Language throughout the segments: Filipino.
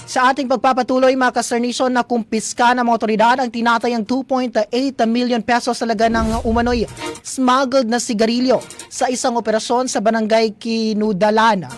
Sa ating pagpapatuloy mga kasarnisyon na kumpiska ng mga otoridad ang tinatayang 2.8 million pesos talaga ng umano'y smuggled na sigarilyo sa isang operasyon sa barangay Kinudalan,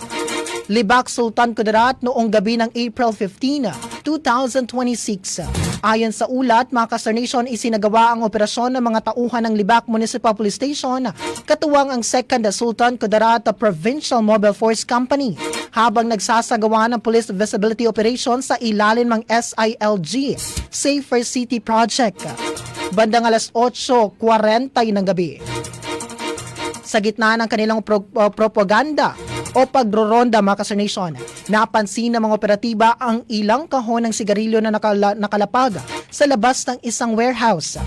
Libak, Sultan Kudarat noong gabi ng April 15, 2026. Ayon sa ulat, mga kasarnation, isinagawa ang operasyon ng mga tauhan ng Libak Municipal Police Station katuwang ang 2nd Sultan Kudarat Provincial Mobile Force Company habang nagsasagawa ng police visibility operation sa ilalim ng SILG Safer City Project. Bandang alas 8:40 ng gabi. Sa gitna ng kanilang propaganda o pagroronda mga kasarnation, napansin ng mga operatiba ang ilang kahon ng sigarilyo na nakalapag sa labas ng isang warehouse.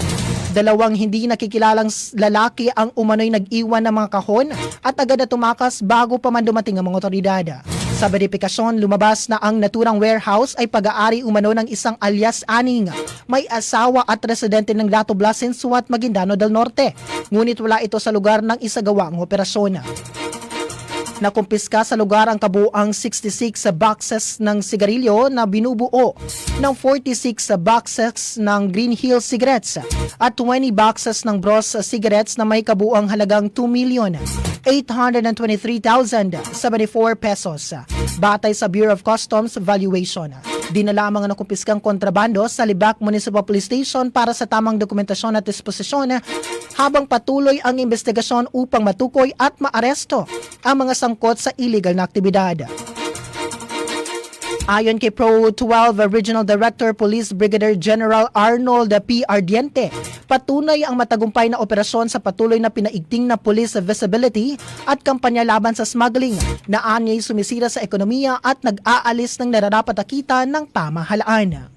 Dalawang hindi nakikilalang lalaki ang umano'y nag-iwan ng mga kahon at agad na tumakas bago pa man dumating ang mga otoridad. Sa beripikasyon, lumabas na ang naturang warehouse ay pag-aari umano ng isang alias Aning, may asawa at residente ng Lato Blasen, Suat, Maguindano del Norte. Ngunit wala ito sa lugar ng isagawa ang operasyon. Nakumpiska sa lugar ang kabuang 66 boxes ng sigarilyo na binubuo ng 46 boxes ng Green Hill cigarettes at 20 boxes ng Bros cigarettes na may kabuang halagang 2,823,074 pesos batay sa Bureau of Customs valuation. Dinala ang mga nakumpiskang kontrabando sa Libak Municipal Police Station para sa tamang dokumentasyon at disposisyon habang patuloy ang investigasyon upang matukoy at maaresto ang mga sangkot sa illegal na aktibidad. Ayon kay Pro 12 Regional Director Police Brigadier General Arnold P. Ardiente, patunay ang matagumpay na operasyon sa patuloy na pinaigting na police visibility at kampanya laban sa smuggling na anyay sumisira sa ekonomiya at nag-aalis ng nararapat na kita ng pamahalaan.